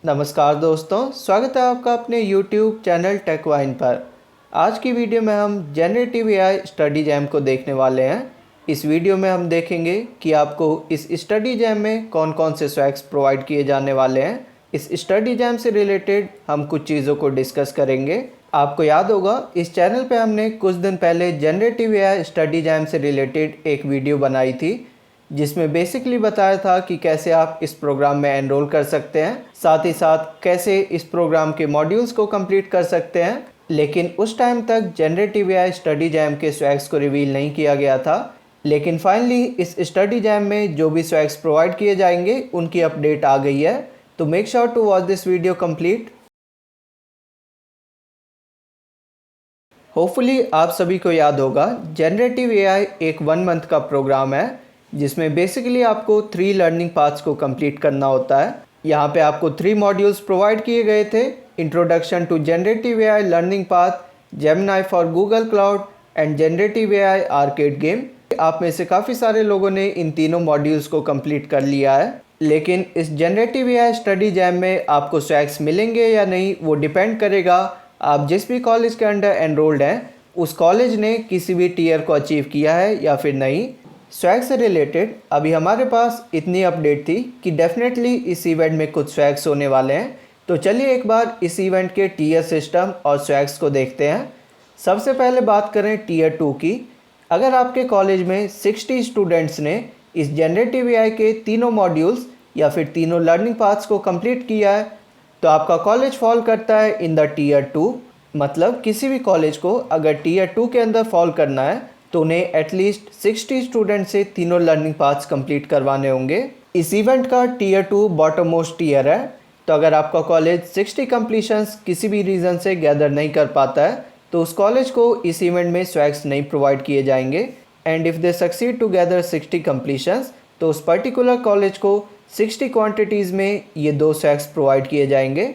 नमस्कार दोस्तों, स्वागत है आपका अपने YouTube चैनल टेकवाइन पर। आज की वीडियो में हम जनरेटिव एआई स्टडी जैम को देखने वाले हैं। इस वीडियो में हम देखेंगे कि आपको इस स्टडी जैम में कौन कौन से स्वैग्स प्रोवाइड किए जाने वाले हैं। इस स्टडी जैम से रिलेटेड हम कुछ चीज़ों को डिस्कस करेंगे। आपको याद होगा, इस चैनल पे हमने कुछ दिन पहले जनरेटिव एआई स्टडी जैम से रिलेटेड एक वीडियो बनाई थी, जिसमें बेसिकली बताया था कि कैसे आप इस प्रोग्राम में एनरोल कर सकते हैं, साथ ही साथ कैसे इस प्रोग्राम के मॉड्यूल्स को कंप्लीट कर सकते हैं। लेकिन उस टाइम तक जनरेटिव एआई स्टडी जैम के स्वैग्स को रिवील नहीं किया गया था। लेकिन फाइनली इस स्टडी जैम में जो भी स्वैग्स प्रोवाइड किए जाएंगे उनकी अपडेट आ गई है। तो make sure to watch this video complete. Hopefully आप सभी को याद होगा, जनरेटिव एआई एक 1 मंथ का प्रोग्राम है जिसमें बेसिकली आपको 3 लर्निंग पाथ्स को कंप्लीट करना होता है। यहाँ पे आपको 3 मॉड्यूल्स प्रोवाइड किए गए थे: introduction to generative AI learning path, Gemini for Google cloud and generative AI arcade game. आप में से काफ़ी सारे लोगों ने इन तीनों मॉड्यूल्स को कंप्लीट कर लिया है। लेकिन इस जनरेटिव एआई स्टडी जैम में आपको स्वैग्स मिलेंगे या नहीं, वो डिपेंड करेगा आप जिस भी कॉलेज के अंडर एनरोल्ड हैं उस कॉलेज ने किसी भी टीयर को अचीव किया है या फिर नहीं। स्वैग से रिलेटेड अभी हमारे पास इतनी अपडेट थी कि डेफिनेटली इस इवेंट में कुछ स्वैग्स होने वाले हैं। तो चलिए एक बार इस इवेंट के टीयर सिस्टम और स्वैग्स को देखते हैं। सबसे पहले बात करें टीयर 2 की। अगर आपके कॉलेज में 60 स्टूडेंट्स ने इस जनरेटिव एआई के तीनों मॉड्यूल्स या फिर तीनों लर्निंग पाथ्स को कंप्लीट किया है तो आपका कॉलेज फॉल करता है इन द टीयर 2। मतलब किसी भी कॉलेज को अगर टीयर 2 के अंदर फॉल करना है तो उन्हें एटलीस्ट 60 स्टूडेंट से तीनों लर्निंग पाथ्स कंप्लीट करवाने होंगे। इस इवेंट का टीयर 2 बॉटम मोस्ट टीयर है। तो अगर आपका कॉलेज 60 कंप्लीशंस किसी भी रीज़न से गैदर नहीं कर पाता है तो उस कॉलेज को इस इवेंट में स्वैग्स नहीं प्रोवाइड किए जाएंगे। And if they succeed to gather 60 completions तो उस पर्टिकुलर कॉलेज को 60 क्वान्टिटीज़ में ये 2 स्वैग्स प्रोवाइड किए जाएंगे।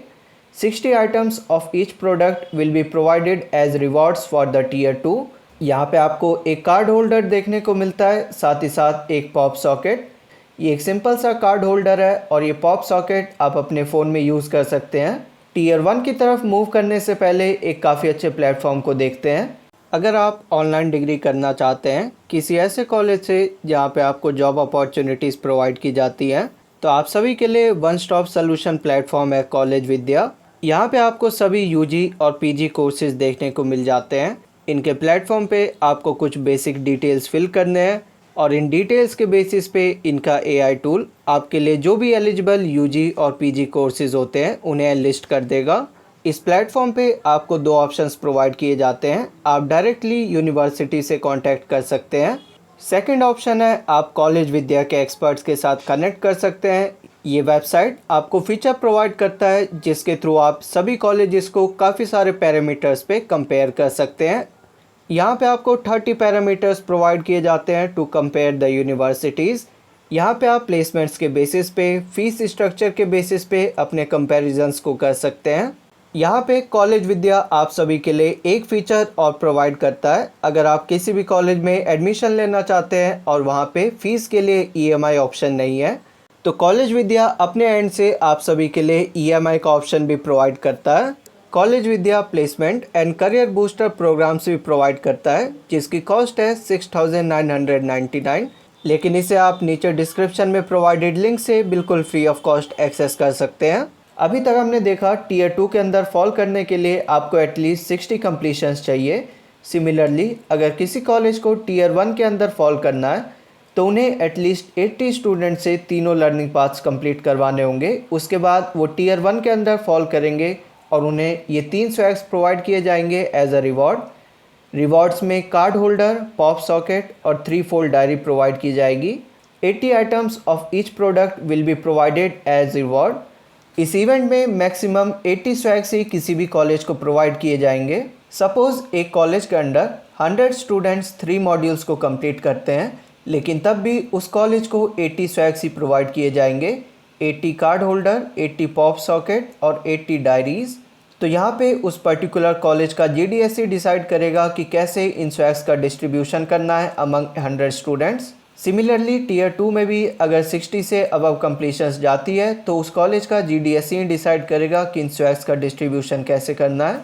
60 items of each product will be provided as rewards for the tier 2। यहाँ पे आपको एक कार्ड होल्डर देखने को मिलता है, साथ ही साथ एक पॉप सॉकेट। ये एक सिंपल सा कार्ड होल्डर है और ये पॉप सॉकेट आप अपने फ़ोन में यूज़ कर सकते हैं। टीयर 1 की तरफ मूव करने से पहले एक काफ़ी अच्छे प्लेटफॉर्म को देखते हैं। अगर आप ऑनलाइन डिग्री करना चाहते हैं किसी ऐसे कॉलेज से जहाँ पे आपको जॉब अपॉर्चुनिटीज़ प्रोवाइड की जाती हैं तो आप सभी के लिए वन स्टॉप सोल्यूशन प्लेटफॉर्म है कॉलेज विद्या। यहाँ पे आपको सभी यूजी और पीजी कोर्सेज देखने को मिल जाते हैं। इनके प्लेटफॉर्म पे आपको कुछ बेसिक डिटेल्स फिल करने हैं और इन डिटेल्स के बेसिस पे इनका एआई टूल आपके लिए जो भी एलिजिबल यूजी और पीजी कोर्सेज होते हैं उन्हें लिस्ट कर देगा। इस प्लेटफॉर्म पे आपको 2 ऑप्शंस प्रोवाइड किए जाते हैं। आप डायरेक्टली यूनिवर्सिटी से कांटेक्ट कर सकते हैं। सेकंड ऑप्शन है आप कॉलेज विद्या के एक्सपर्ट्स के साथ कनेक्ट कर सकते हैं। ये वेबसाइट आपको फीचर प्रोवाइड करता है जिसके थ्रू आप सभी कॉलेजेस को काफ़ी सारे पैरामीटर्स पे कंपेयर कर सकते हैं। यहाँ पे आपको 30 पैरामीटर्स प्रोवाइड किए जाते हैं टू कंपेयर द यूनिवर्सिटीज़। यहाँ पे आप प्लेसमेंट्स के बेसिस पे, फीस स्ट्रक्चर के बेसिस पे अपने कंपैरिजंस को कर सकते हैं। यहाँ पे कॉलेज विद्या आप सभी के लिए एक फ़ीचर और प्रोवाइड करता है। अगर आप किसी भी कॉलेज में एडमिशन लेना चाहते हैं और वहाँ पे फ़ीस के लिए ईएमआई ऑप्शन नहीं है तो कॉलेज विद्या अपने एंड से आप सभी के लिए ईएमआई का ऑप्शन भी प्रोवाइड करता है। College Vidya placement and career booster programmes भी प्रोवाइड करता है जिसकी कॉस्ट है 6,999। लेकिन इसे आप नीचे डिस्क्रिप्शन में प्रोवाइडेड लिंक से बिल्कुल फ्री ऑफ कॉस्ट एक्सेस कर सकते हैं। अभी तक हमने देखा टीयर 2 के अंदर फॉल करने के लिए आपको एटलीस्ट 60 कंप्लीशंस चाहिए। सिमिलरली अगर किसी कॉलेज को टीयर 1 के अंदर फॉल करना है तो उन्हें एटलीस्ट 80 स्टूडेंट से तीनों लर्निंग पाथ्स कंप्लीट करवाने होंगे। उसके बाद वो टीयर 1 के अंदर फॉल करेंगे और उन्हें ये 3 स्वैग्स प्रोवाइड किए जाएंगे एज अ रिवॉर्ड। रिवॉर्ड्स में कार्ड होल्डर, पॉप सॉकेट और 3 फोल्ड डायरी प्रोवाइड की जाएगी। 80 items of each product will be provided as reward. इस इवेंट में मैक्सिमम 80 स्वैग्स ही किसी भी कॉलेज को प्रोवाइड किए जाएंगे। सपोज़ एक कॉलेज के अंडर 100 स्टूडेंट्स 3 मॉड्यूल्स को कंप्लीट करते हैं, लेकिन तब भी उस कॉलेज को 80 स्वैग्स ही प्रोवाइड किए जाएंगे। 80 कार्ड होल्डर, 80 पॉप सॉकेट और 80 डायरीज़। तो यहाँ पे उस पर्टिकुलर कॉलेज का जीडीएससी डिसाइड करेगा कि कैसे इन स्वैग्स का डिस्ट्रीब्यूशन करना है अमंग 100 स्टूडेंट्स। सिमिलरली टीयर 2 में भी अगर 60 से अबव कंप्लीशंस जाती है तो उस कॉलेज का GDSE डिसाइड करेगा कि इन स्वैग्स का डिस्ट्रीब्यूशन कैसे करना है।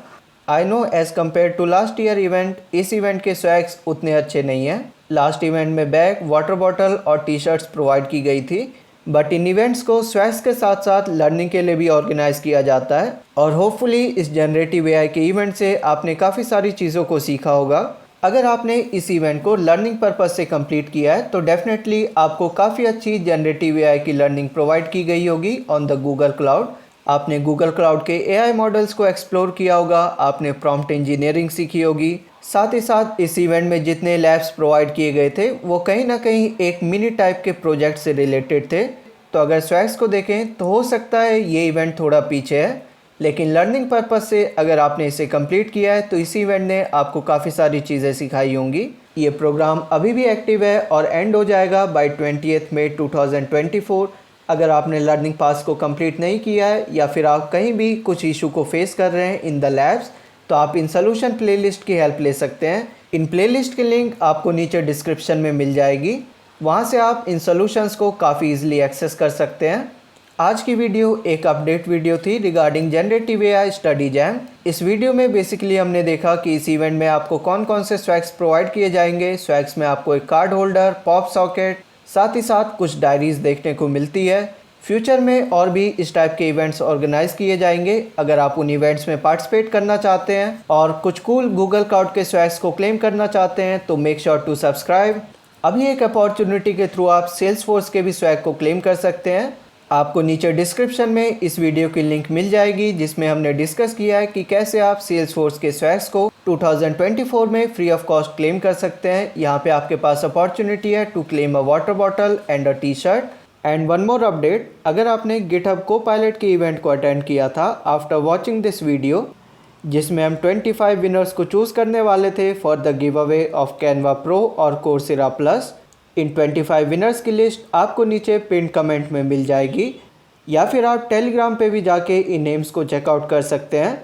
I know as compare to last year event, इस इवेंट के स्वैग्स उतने अच्छे नहीं हैं। लास्ट इवेंट में बैग, वाटर बॉटल और टी-शर्ट्स प्रोवाइड की गई थी, बट इन इवेंट्स को स्वैग्स के साथ साथ लर्निंग के लिए भी ऑर्गेनाइज किया जाता है और होपफुली इस जनरेटिव AI के इवेंट से आपने काफ़ी सारी चीज़ों को सीखा होगा। अगर आपने इस इवेंट को लर्निंग पर्पस से कंप्लीट किया है तो डेफिनेटली आपको काफ़ी अच्छी जनरेटिव AI की लर्निंग प्रोवाइड की गई होगी ऑन द गूगल क्लाउड। आपने गूगल क्लाउड के AI मॉडल्स को एक्सप्लोर किया होगा, आपने प्रॉम्प्ट इंजीनियरिंग सीखी होगी। साथ ही साथ इस इवेंट में जितने लैब्स प्रोवाइड किए गए थे वो कहीं ना कहीं एक मिनी टाइप के प्रोजेक्ट से रिलेटेड थे। तो अगर स्वैग्स को देखें तो हो सकता है ये इवेंट थोड़ा पीछे है, लेकिन लर्निंग पर्पस से अगर आपने इसे कंप्लीट किया है तो इस इवेंट ने आपको काफ़ी सारी चीज़ें सिखाई होंगी। ये प्रोग्राम अभी भी एक्टिव है और एंड हो जाएगा बाय 20 मई 2024। अगर आपने लर्निंग पास को कंप्लीट नहीं किया है या फिर आप कहीं भी कुछ इशू को फेस कर रहे हैं इन द लैब्स, तो आप इन सोल्यूशन प्लेलिस्ट की हेल्प ले सकते हैं। इन प्लेलिस्ट की लिंक आपको नीचे डिस्क्रिप्शन में मिल जाएगी, वहाँ से आप इन सोल्यूशंस को काफ़ी इजीली एक्सेस कर सकते हैं। आज की वीडियो एक अपडेट वीडियो थी regarding generative AI study jam. इस वीडियो में बेसिकली हमने देखा कि इस इवेंट में आपको कौन कौन से स्वैग्स प्रोवाइड किए जाएंगे। स्वैग्स में आपको एक कार्ड होल्डर, पॉप सॉकेट, साथ ही साथ कुछ डायरीज देखने को मिलती है। फ्यूचर में और भी इस टाइप के इवेंट्स ऑर्गेनाइज किए जाएंगे। अगर आप उन इवेंट्स में पार्टिसिपेट करना चाहते हैं और कुछ कूल गूगल क्लाउड के स्वैग्स को क्लेम करना चाहते हैं तो मेक श्योर टू सब्सक्राइब। अभी एक अपॉर्चुनिटी के थ्रू आप सेल्सफोर्स के भी स्वैग को क्लेम कर सकते हैं। आपको नीचे डिस्क्रिप्शन में इस वीडियो की लिंक मिल जाएगी जिसमें हमने डिस्कस किया है कि कैसे आप सेल्सफोर्स के स्वैग्स को 2024 में फ्री ऑफ कॉस्ट क्लेम कर सकते हैं। यहाँ पे आपके पास अपॉर्चुनिटी है to claim a water bottle and a T-shirt. And one more update, अगर आपने गिटहब कोपायलट के इवेंट को अटेंड किया था आफ्टर वॉचिंग दिस वीडियो, जिसमें हम 25 विनर्स को चूज़ करने वाले थे for the give away of Canva pro और कोर्सेरा प्लस। इन 25 विनर्स की लिस्ट आपको नीचे पिन कमेंट में मिल जाएगी या फिर आप टेलीग्राम पे भी जाके इन नेम्स को चेकआउट कर सकते हैं।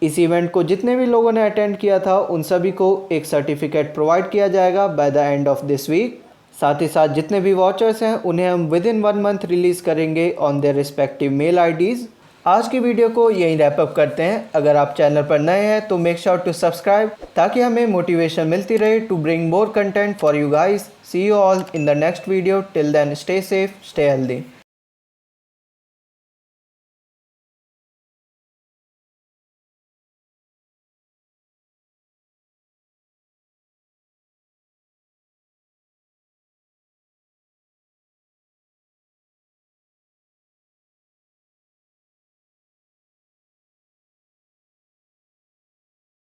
इस इवेंट को जितने भी लोगों ने अटेंड किया था उन सभी को एक सर्टिफिकेट प्रोवाइड किया जाएगा by the end of this week. साथ ही साथ जितने भी वॉचर्स हैं उन्हें हम विद इन 1 मंथ रिलीज़ करेंगे on their respective mail IDs। आज की वीडियो को यहीं रैप अप करते हैं। अगर आप चैनल पर नए हैं तो मेक श्योर टू सब्सक्राइब ताकि हमें मोटिवेशन मिलती रहे to bring more content for you guys. See you all in the next video. Till then stay safe, stay healthy.